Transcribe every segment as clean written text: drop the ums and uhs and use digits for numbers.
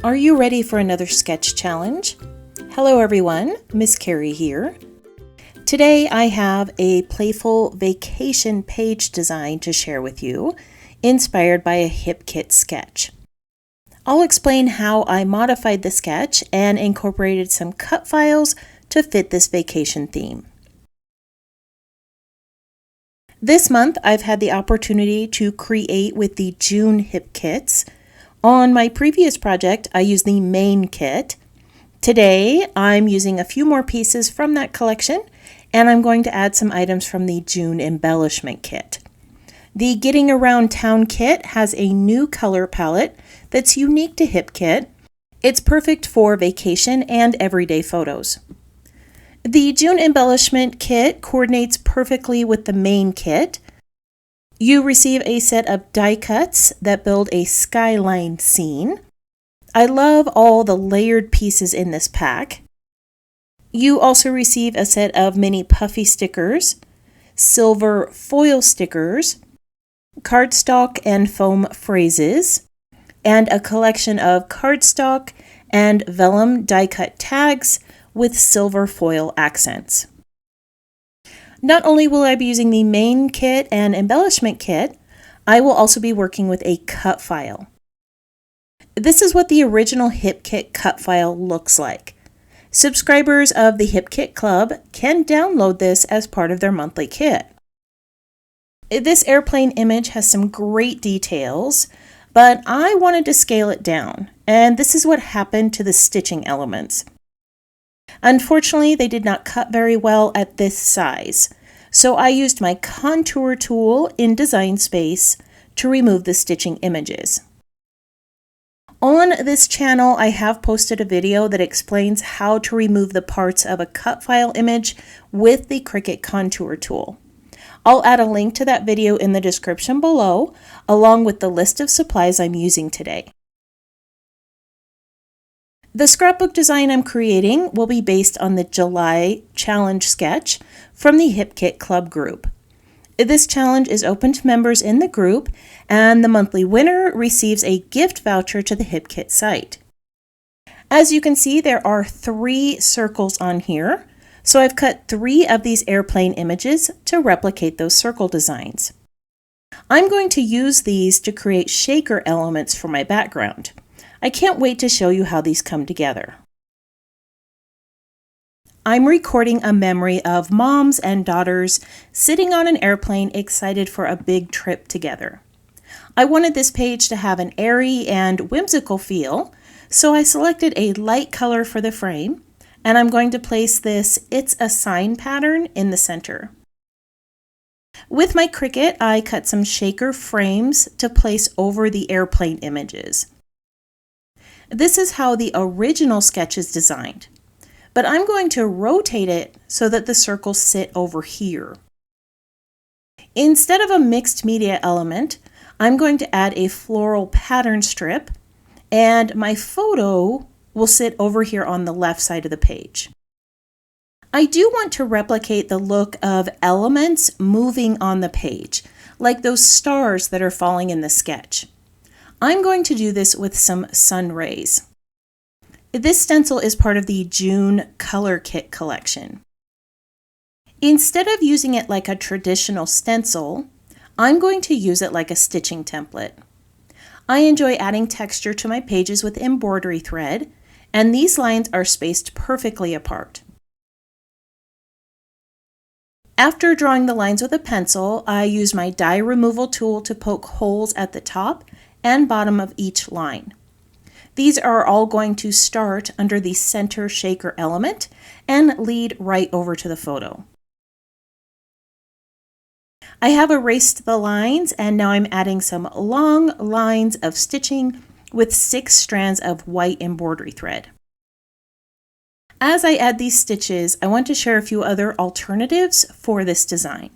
Are you ready for another sketch challenge? Hello everyone, Miss Carrie here. Today I have a playful vacation page design to share with you, inspired by a Hip Kit sketch. I'll explain how I modified the sketch and incorporated some cut files to fit this vacation theme. This month I've had the opportunity to create with the June Hip Kits. On my previous project, I used the main kit. Today, I'm using a few more pieces from that collection, and I'm going to add some items from the June embellishment kit. The Getting Around Town kit has a new color palette that's unique to Hip Kit. It's perfect for vacation and everyday photos. The June embellishment kit coordinates perfectly with the main kit. You receive a set of die cuts that build a skyline scene. I love all the layered pieces in this pack. You also receive a set of mini puffy stickers, silver foil stickers, cardstock and foam phrases, and a collection of cardstock and vellum die cut tags with silver foil accents. Not only will I be using the main kit and embellishment kit, I will also be working with a cut file. This is what the original Hip Kit cut file looks like. Subscribers of the Hip Kit Club can download this as part of their monthly kit. This airplane image has some great details, but I wanted to scale it down, and this is what happened to the stitching elements. Unfortunately, they did not cut very well at this size, so I used my contour tool in Design Space to remove the stitching images. On this channel, I have posted a video that explains how to remove the parts of a cut file image with the Cricut contour tool. I'll add a link to that video in the description below, along with the list of supplies I'm using today. The scrapbook design I'm creating will be based on the July challenge sketch from the Hip Kit Club group. This challenge is open to members in the group, and the monthly winner receives a gift voucher to the Hip Kit site. As you can see, there are 3 circles on here, so I've cut 3 of these airplane images to replicate those circle designs. I'm going to use these to create shaker elements for my background. I can't wait to show you how these come together. I'm recording a memory of moms and daughters sitting on an airplane excited for a big trip together. I wanted this page to have an airy and whimsical feel, so I selected a light color for the frame, and I'm going to place this It's a Sign pattern in the center. With my Cricut, I cut some shaker frames to place over the airplane images. This is how the original sketch is designed, but I'm going to rotate it so that the circles sit over here. Instead of a mixed media element, I'm going to add a floral pattern strip, and my photo will sit over here on the left side of the page. I do want to replicate the look of elements moving on the page, like those stars that are falling in the sketch. I'm going to do this with some sun rays. This stencil is part of the June Color Kit collection. Instead of using it like a traditional stencil, I'm going to use it like a stitching template. I enjoy adding texture to my pages with embroidery thread, and these lines are spaced perfectly apart. After drawing the lines with a pencil, I use my die removal tool to poke holes at the top and bottom of each line. These are all going to start under the center shaker element and lead right over to the photo. I have erased the lines, and now I'm adding some long lines of stitching with 6 strands of white embroidery thread. As I add these stitches, I want to share a few other alternatives for this design.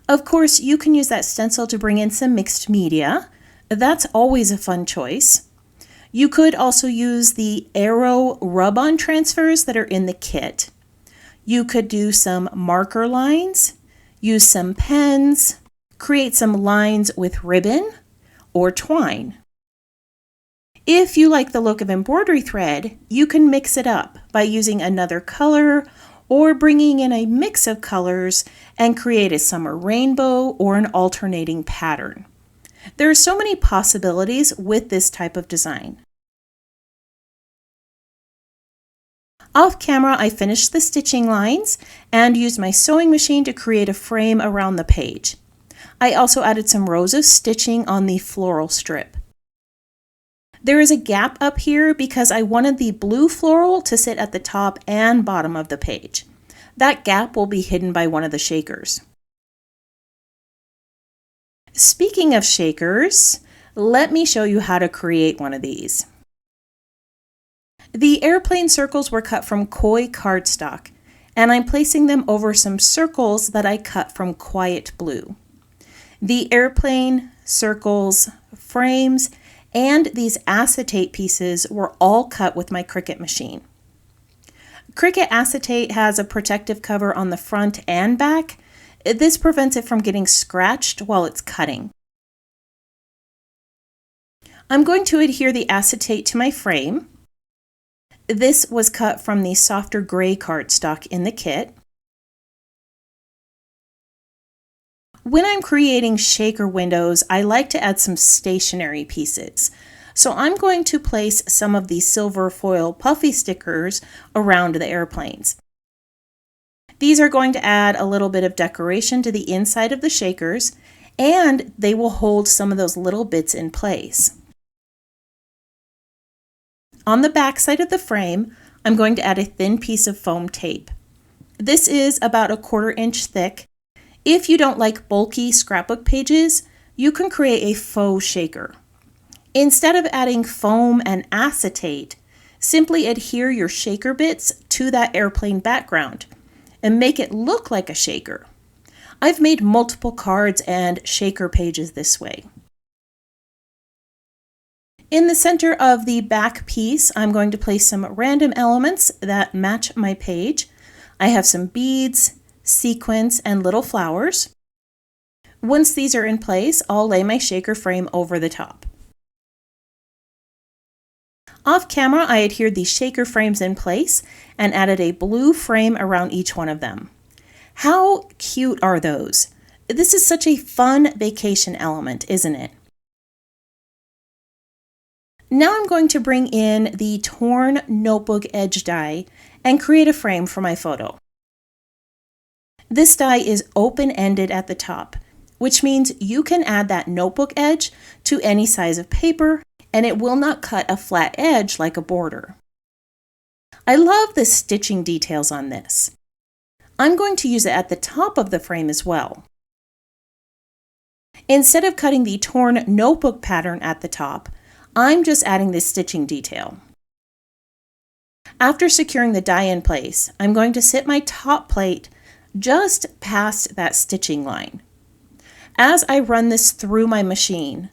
Of course, you can use that stencil to bring in some mixed media. That's always a fun choice. You could also use the arrow rub-on transfers that are in the kit. You could do some marker lines, use some pens, create some lines with ribbon or twine. If you like the look of embroidery thread, you can mix it up by using another color or bringing in a mix of colors and create a summer rainbow or an alternating pattern. There are so many possibilities with this type of design. Off camera, I finished the stitching lines and used my sewing machine to create a frame around the page. I also added some rows of stitching on the floral strip. There is a gap up here because I wanted the blue floral to sit at the top and bottom of the page. That gap will be hidden by one of the shakers. Speaking of shakers, let me show you how to create one of these. The airplane circles were cut from Koi cardstock, and I'm placing them over some circles that I cut from Quiet Blue. The airplane, circles, frames, and these acetate pieces were all cut with my Cricut machine. Cricut acetate has a protective cover on the front and back. This prevents it from getting scratched while it's cutting. I'm going to adhere the acetate to my frame. This was cut from the softer gray cardstock in the kit. When I'm creating shaker windows, I like to add some stationery pieces. So I'm going to place some of the silver foil puffy stickers around the airplanes. These are going to add a little bit of decoration to the inside of the shakers, and they will hold some of those little bits in place. On the back side of the frame, I'm going to add a thin piece of foam tape. This is about 1/4 inch thick. If you don't like bulky scrapbook pages, you can create a faux shaker. Instead of adding foam and acetate, simply adhere your shaker bits to that airplane background and make it look like a shaker. I've made multiple cards and shaker pages this way. In the center of the back piece, I'm going to place some random elements that match my page. I have some beads, sequins, and little flowers. Once these are in place, I'll lay my shaker frame over the top. Off camera, I adhered the shaker frames in place and added a blue frame around each one of them. How cute are those? This is such a fun vacation element, isn't it? Now I'm going to bring in the torn notebook edge die and create a frame for my photo. This die is open-ended at the top, which means you can add that notebook edge to any size of paper, and it will not cut a flat edge like a border. I love the stitching details on this. I'm going to use it at the top of the frame as well. Instead of cutting the torn notebook pattern at the top, I'm just adding this stitching detail. After securing the die in place, I'm going to sit my top plate just past that stitching line. As I run this through my machine,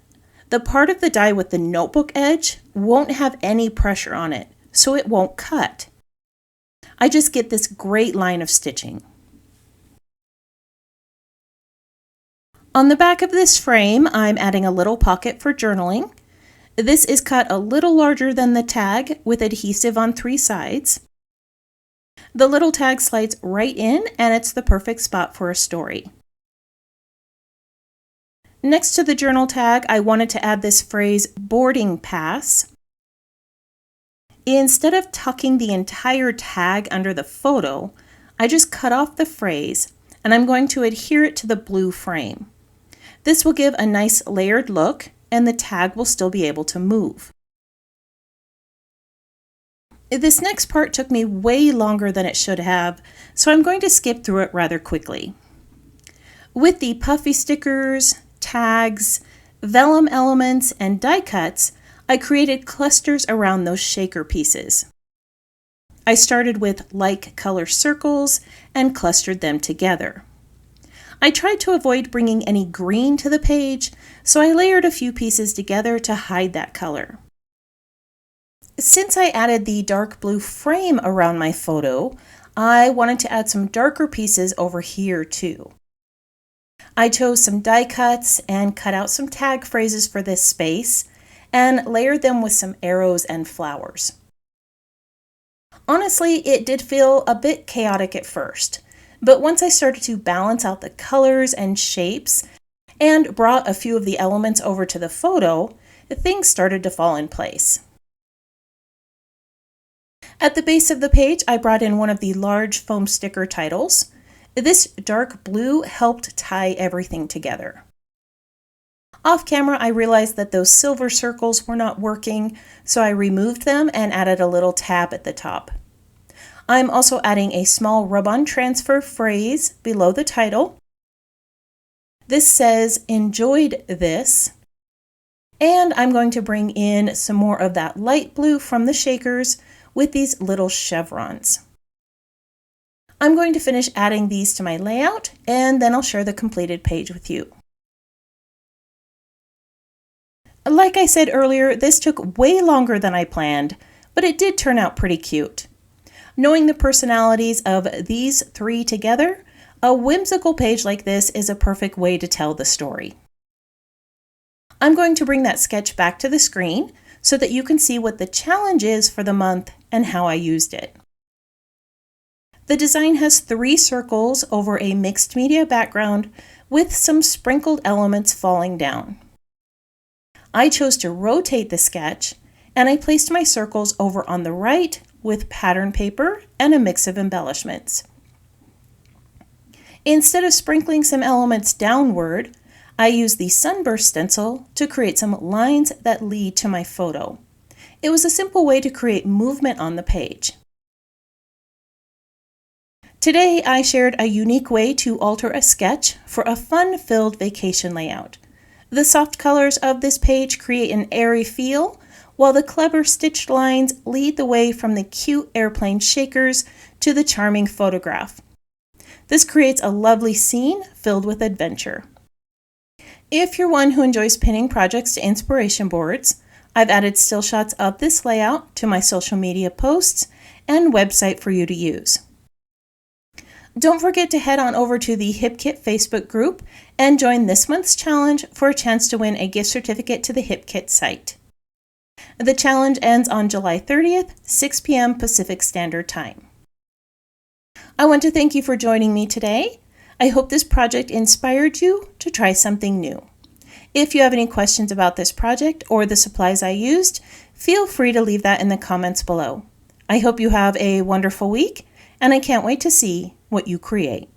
the part of the die with the notebook edge won't have any pressure on it, so it won't cut. I just get this great line of stitching. On the back of this frame, I'm adding a little pocket for journaling. This is cut a little larger than the tag with adhesive on 3 sides. The little tag slides right in, and it's the perfect spot for a story. Next to the journal tag, I wanted to add this phrase, boarding pass. Instead of tucking the entire tag under the photo, I just cut off the phrase, and I'm going to adhere it to the blue frame. This will give a nice layered look, and the tag will still be able to move. This next part took me way longer than it should have, so I'm going to skip through it rather quickly. With the puffy stickers, tags, vellum elements, and die cuts, I created clusters around those shaker pieces. I started with like color circles and clustered them together. I tried to avoid bringing any green to the page, so I layered a few pieces together to hide that color. Since I added the dark blue frame around my photo, I wanted to add some darker pieces over here too. I chose some die cuts and cut out some tag phrases for this space, and layered them with some arrows and flowers. Honestly, it did feel a bit chaotic at first, but once I started to balance out the colors and shapes and brought a few of the elements over to the photo, things started to fall in place. At the base of the page, I brought in one of the large foam sticker titles. This dark blue helped tie everything together. Off camera, I realized that those silver circles were not working, so I removed them and added a little tab at the top. I'm also adding a small rub-on transfer phrase below the title. This says, "Enjoyed this." And I'm going to bring in some more of that light blue from the shakers with these little chevrons. I'm going to finish adding these to my layout, and then I'll share the completed page with you. Like I said earlier, this took way longer than I planned, but it did turn out pretty cute. Knowing the personalities of these three together, a whimsical page like this is a perfect way to tell the story. I'm going to bring that sketch back to the screen so that you can see what the challenge is for the month and how I used it. The design has 3 circles over a mixed media background with some sprinkled elements falling down. I chose to rotate the sketch, and I placed my circles over on the right with pattern paper and a mix of embellishments. Instead of sprinkling some elements downward, I used the sunburst stencil to create some lines that lead to my photo. It was a simple way to create movement on the page. Today, I shared a unique way to alter a sketch for a fun-filled vacation layout. The soft colors of this page create an airy feel, while the clever stitched lines lead the way from the cute airplane shakers to the charming photograph. This creates a lovely scene filled with adventure. If you're one who enjoys pinning projects to inspiration boards, I've added still shots of this layout to my social media posts and website for you to use. Don't forget to head on over to the HipKit Facebook group and join this month's challenge for a chance to win a gift certificate to the HipKit site. The challenge ends on July 30th, 6 p.m. Pacific Standard Time. I want to thank you for joining me today. I hope this project inspired you to try something new. If you have any questions about this project or the supplies I used, feel free to leave that in the comments below. I hope you have a wonderful week, and I can't wait to see what you create.